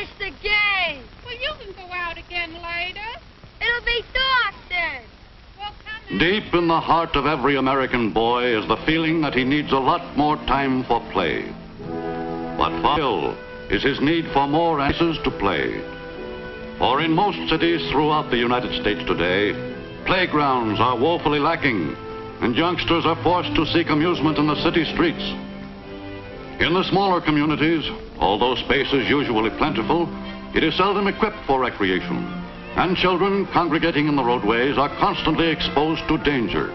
finished the game. Well, you can go out again later. It'll be dark then. Well, come in. Deep in the heart of every American boy is the feeling that he needs a lot more time for play. But still is his need for more places to play. For in most cities throughout the United States today, playgrounds are woefully lacking, and youngsters are forced to seek amusement in the city streets. In the smaller communities, although space is usually plentiful, it is seldom equipped for recreation, and children congregating in the roadways are constantly exposed to danger.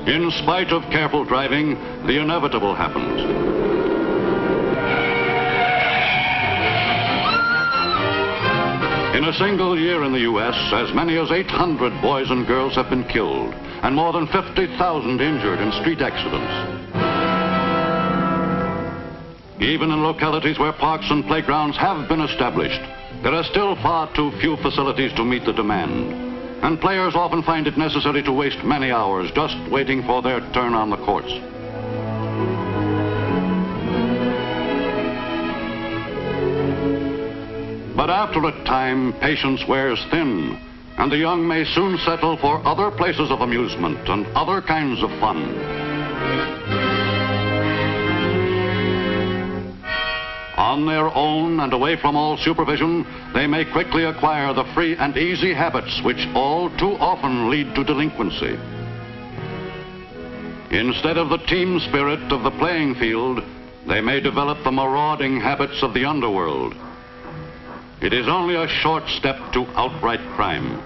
In spite of careful driving, the inevitable happens. In a single year in the U.S., as many as 800 boys and girls have been killed, and more than 50,000 injured in street accidents. Even in localities where parks and playgrounds have been established, there are still far too few facilities to meet the demand, and players often find it necessary to waste many hours just waiting for their turn on the courts. But after a time, patience wears thin, and the young may soon settle for other places of amusement and other kinds of fun. On their own and away from all supervision, they may quickly acquire the free and easy habits which all too often lead to delinquency. Instead of the team spirit of the playing field, they may develop the marauding habits of the underworld. It is only a short step to outright crime.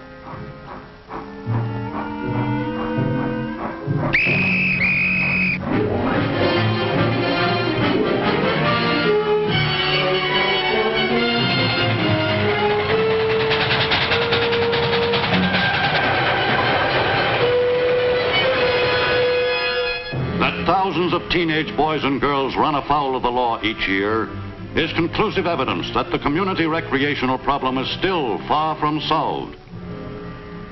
That thousands of teenage boys and girls run afoul of the law each year is conclusive evidence that the community recreational problem is still far from solved.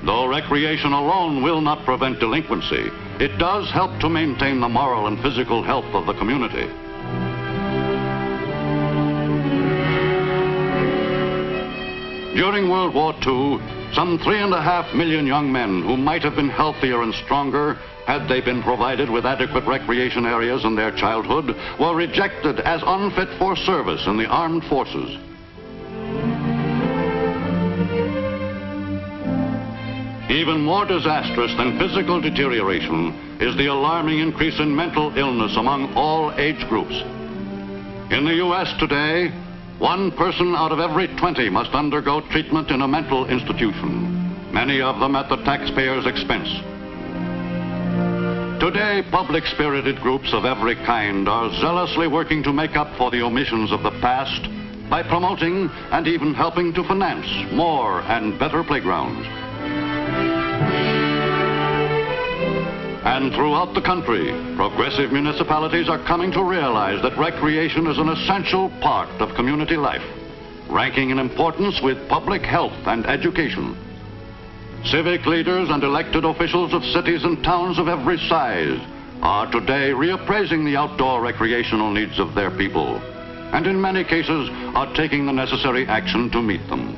Though recreation alone will not prevent delinquency, it does help to maintain the moral and physical health of the community. During World War II, some 3.5 million young men who might have been healthier and stronger had they been provided with adequate recreation areas in their childhood, were rejected as unfit for service in the armed forces. Even more disastrous than physical deterioration is the alarming increase in mental illness among all age groups. In the U.S. today, 1 person out of every 20 must undergo treatment in a mental institution, many of them at the taxpayer's expense. Today, public-spirited groups of every kind are zealously working to make up for the omissions of the past by promoting and even helping to finance more and better playgrounds. And throughout the country, progressive municipalities are coming to realize that recreation is an essential part of community life, ranking in importance with public health and education. Civic leaders and elected officials of cities and towns of every size are today reappraising the outdoor recreational needs of their people, and in many cases are taking the necessary action to meet them.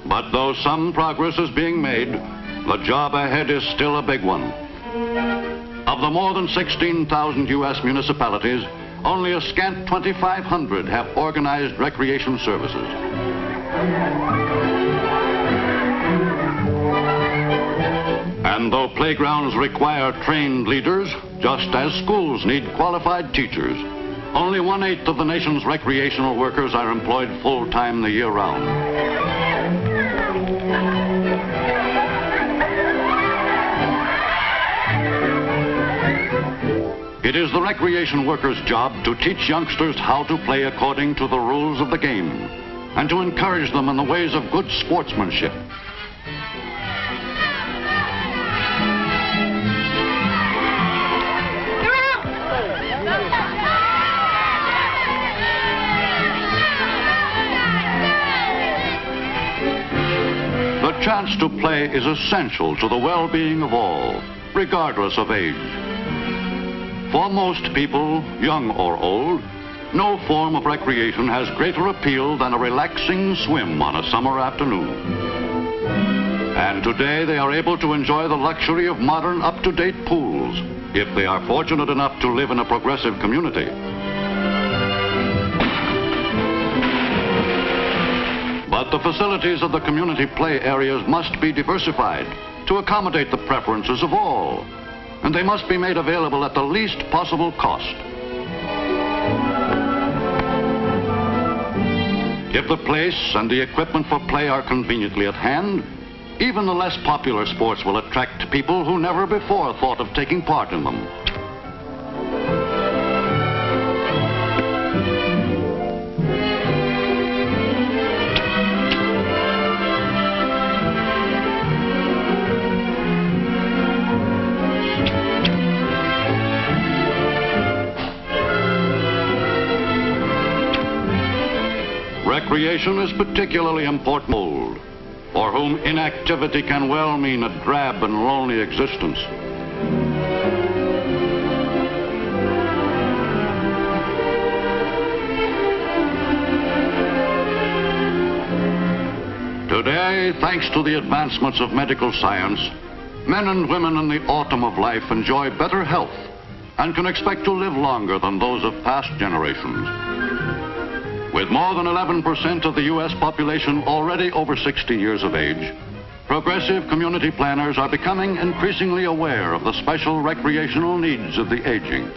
But though some progress is being made, the job ahead is still a big one. Of the more than 16,000 U.S. municipalities, only a scant 2,500 have organized recreation services. And though playgrounds require trained leaders, just as schools need qualified teachers, only 1/8 of the nation's recreational workers are employed full-time the year round. It is the recreation workers' job to teach youngsters how to play according to the rules of the game and to encourage them in the ways of good sportsmanship. The chance to play is essential to the well-being of all. regardless of age. For most people, young or old, no form of recreation has greater appeal than a relaxing swim on a summer afternoon. And today they are able to enjoy the luxury of modern, up-to-date pools if they are fortunate enough to live in a progressive community. But the facilities of the community play areas must be diversified to accommodate the preferences of all, and they must be made available at the least possible cost. If the place and the equipment for play are conveniently at hand, even the less popular sports will attract people who never before thought of taking part in them. Recreation is particularly important for whom inactivity can well mean a drab and lonely existence. Today, thanks to the advancements of medical science, men and women in the autumn of life enjoy better health and can expect to live longer than those of past generations. With more than 11% of the U.S. population already over 60 years of age, progressive community planners are becoming increasingly aware of the special recreational needs of the aging.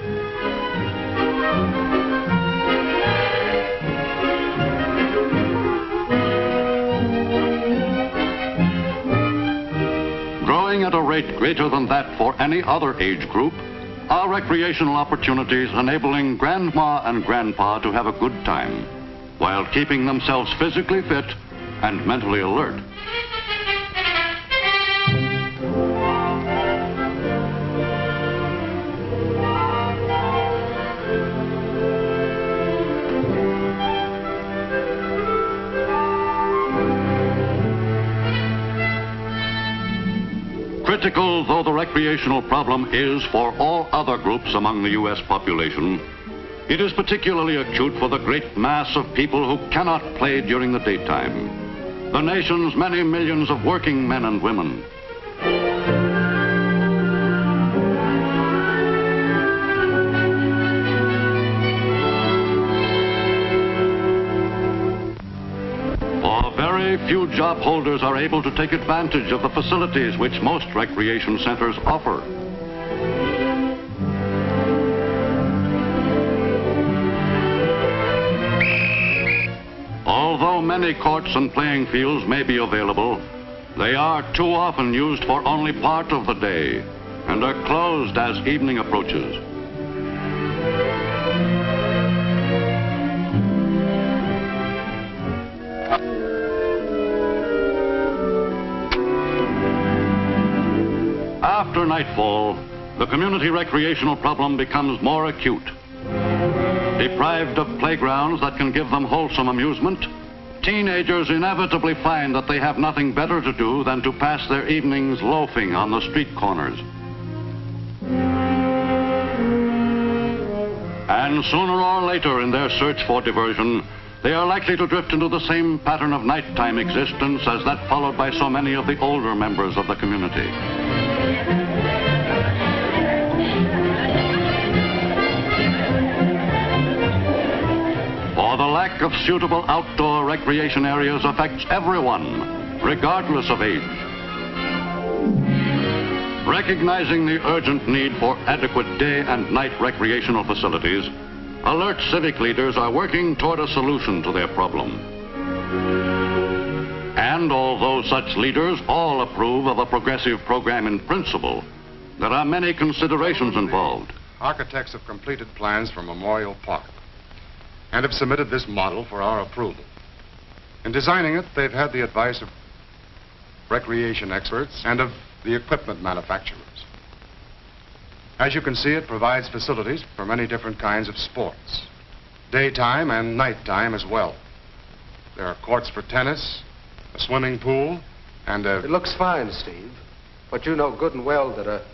Growing at a rate greater than that for any other age group, are recreational opportunities enabling grandma and grandpa to have a good time, while keeping themselves physically fit and mentally alert. Critical though the recreational problem is for all other groups among the U.S. population, it is particularly acute for the great mass of people who cannot play during the daytime, the nation's many millions of working men and women. For very few job holders are able to take advantage of the facilities which most recreation centers offer. Although many courts and playing fields may be available, they are too often used for only part of the day and are closed as evening approaches. After nightfall, the community recreational problem becomes more acute. Deprived of playgrounds that can give them wholesome amusement, teenagers inevitably find that they have nothing better to do than to pass their evenings loafing on the street corners. And sooner or later in their search for diversion, they are likely to drift into the same pattern of nighttime existence as that followed by so many of the older members of the community. For the lack of suitable outdoor recreation areas affects everyone, regardless of age. Recognizing the urgent need for adequate day and night recreational facilities, alert civic leaders are working toward a solution to their problem. And although such leaders all approve of a progressive program in principle, there are many considerations involved. Architects have completed plans for Memorial Park and have submitted this model for our approval. In designing it, they've had the advice of recreation experts and of the equipment manufacturers. As you can see, it provides facilities for many different kinds of sports, daytime and nighttime as well. There are courts for tennis, a swimming pool, and a... It looks fine, Steve, but you know good and well that a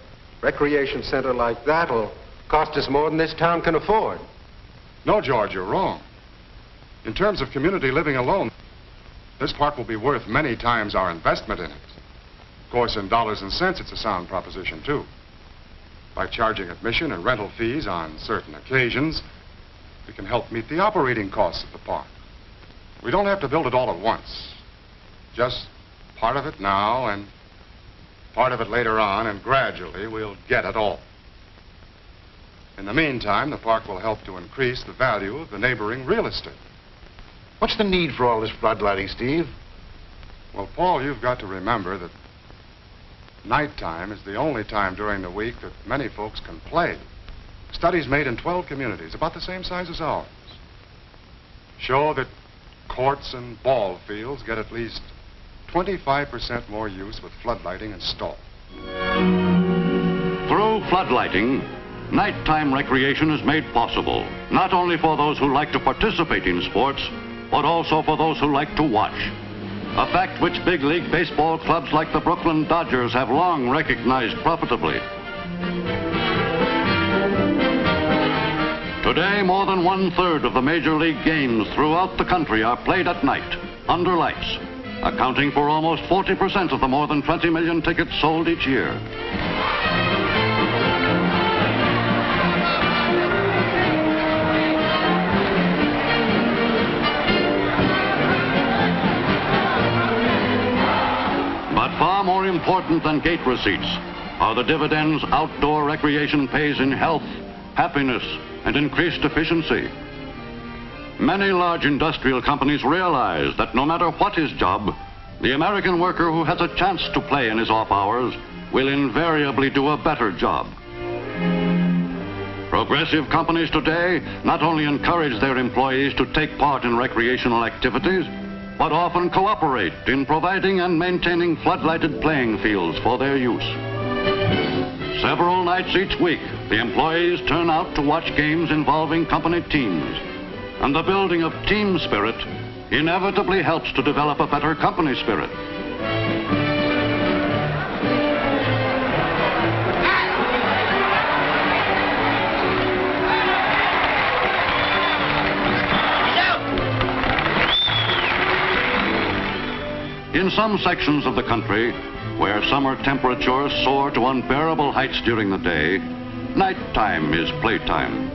recreation center like that'll cost us more than this town can afford. No, George, you're wrong. In terms of community living alone, this park will be worth many times our investment in it. Of course, in dollars and cents, it's a sound proposition, too. By charging admission and rental fees on certain occasions, we can help meet the operating costs of the park. We don't have to build it all at once. Just part of it now and part of it later on, and gradually we'll get it all. In the meantime, the park will help to increase the value of the neighboring real estate. What's the need for all this floodlighting, Steve? Well, Paul, you've got to remember that nighttime is the only time during the week that many folks can play. Studies made in 12 communities, about the same size as ours, show that courts and ball fields get at least 25% more use with floodlighting installed. Through floodlighting, nighttime recreation is made possible, not only for those who like to participate in sports, but also for those who like to watch. A fact which big league baseball clubs like the Brooklyn Dodgers have long recognized profitably. Today, more than 1/3 of the major league games throughout the country are played at night, under lights, accounting for almost 40% of the more than 20 million tickets sold each year. But far more important than gate receipts are the dividends outdoor recreation pays in health, happiness, and increased efficiency. Many large industrial companies realize that no matter what his job, the American worker who has a chance to play in his off hours will invariably do a better job. Progressive companies today not only encourage their employees to take part in recreational activities, but often cooperate in providing and maintaining floodlighted playing fields for their use. Several nights each week, the employees turn out to watch games involving company teams, and the building of team spirit inevitably helps to develop a better company spirit. In some sections of the country, where summer temperatures soar to unbearable heights during the day, nighttime is playtime.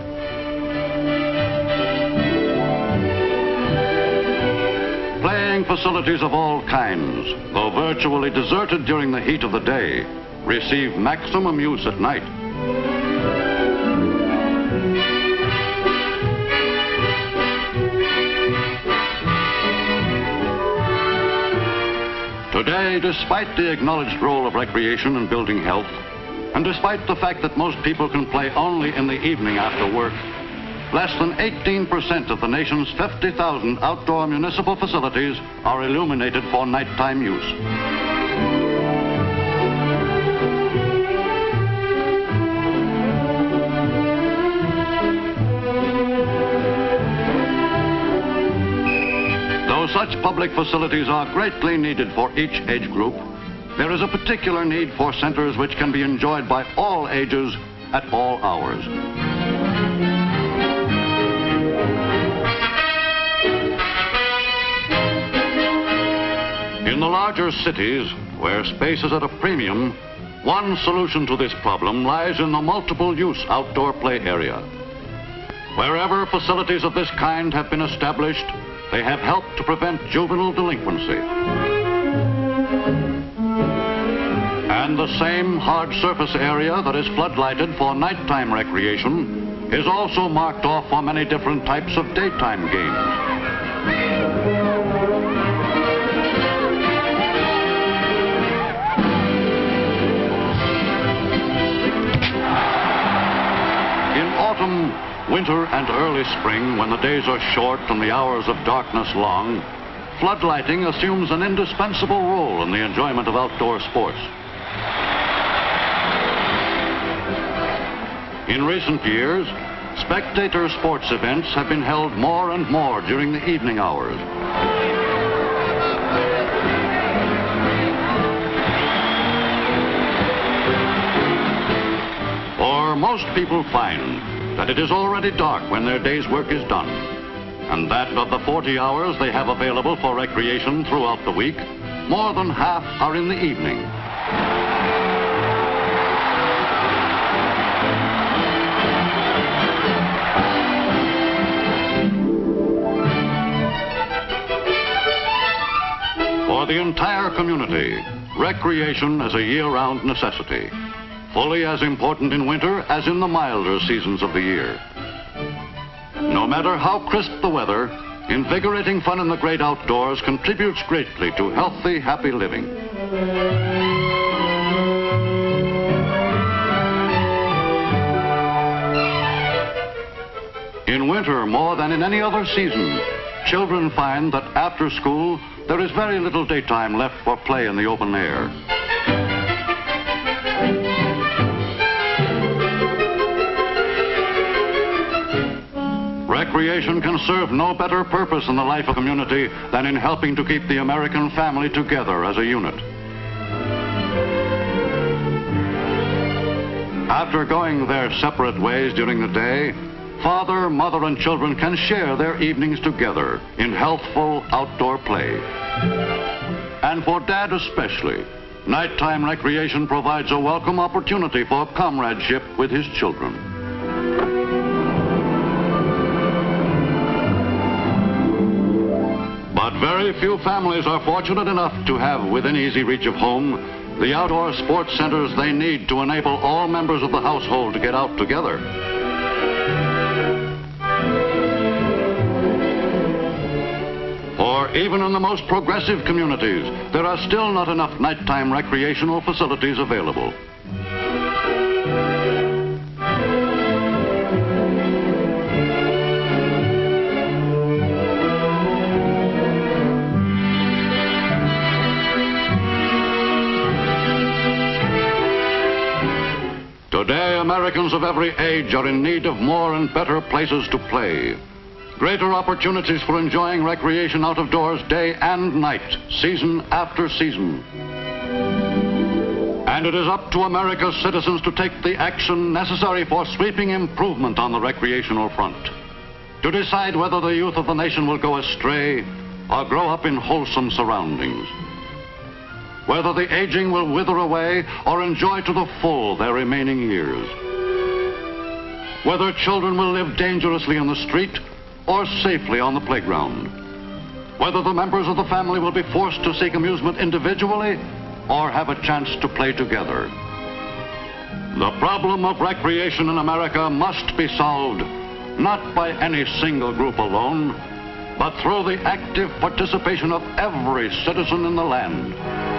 Playing facilities of all kinds, though virtually deserted during the heat of the day, receive maximum use at night. Today, despite the acknowledged role of recreation in building health, and despite the fact that most people can play only in the evening after work, less than 18% of the nation's 50,000 outdoor municipal facilities are illuminated for nighttime use. Though such public facilities are greatly needed for each age group, there is a particular need for centers which can be enjoyed by all ages at all hours. In the larger cities, where space is at a premium, one solution to this problem lies in the multiple-use outdoor play area. Wherever facilities of this kind have been established, they have helped to prevent juvenile delinquency. And the same hard surface area that is floodlighted for nighttime recreation is also marked off for many different types of daytime games. Autumn, winter, and early spring, when the days are short and the hours of darkness long, floodlighting assumes an indispensable role in the enjoyment of outdoor sports. In recent years, spectator sports events have been held more and more during the evening hours. most people find that it is already dark when their day's work is done, and that of the 40 hours they have available for recreation throughout the week, more than half are in the evening. For the entire community, recreation is a year-round necessity, fully as important in winter as in the milder seasons of the year. No matter how crisp the weather, invigorating fun in the great outdoors contributes greatly to healthy, happy living. In winter, more than in any other season, children find that after school, there is very little daytime left for play in the open air. Recreation can serve no better purpose in the life of a community than in helping to keep the American family together as a unit. After going their separate ways during the day, father, mother, and children can share their evenings together in healthful outdoor play. And for Dad especially, nighttime recreation provides a welcome opportunity for comradeship with his children. But very few families are fortunate enough to have within easy reach of home the outdoor sports centers they need to enable all members of the household to get out together. For even in the most progressive communities, there are still not enough nighttime recreational facilities available. Today, Americans of every age are in need of more and better places to play. Greater opportunities for enjoying recreation out of doors day and night, season after season. And it is up to America's citizens to take the action necessary for sweeping improvement on the recreational front, to decide whether the youth of the nation will go astray or grow up in wholesome surroundings, whether the aging will wither away or enjoy to the full their remaining years, whether children will live dangerously in the street or safely on the playground, whether the members of the family will be forced to seek amusement individually or have a chance to play together. The problem of recreation in America must be solved not by any single group alone, but through the active participation of every citizen in the land.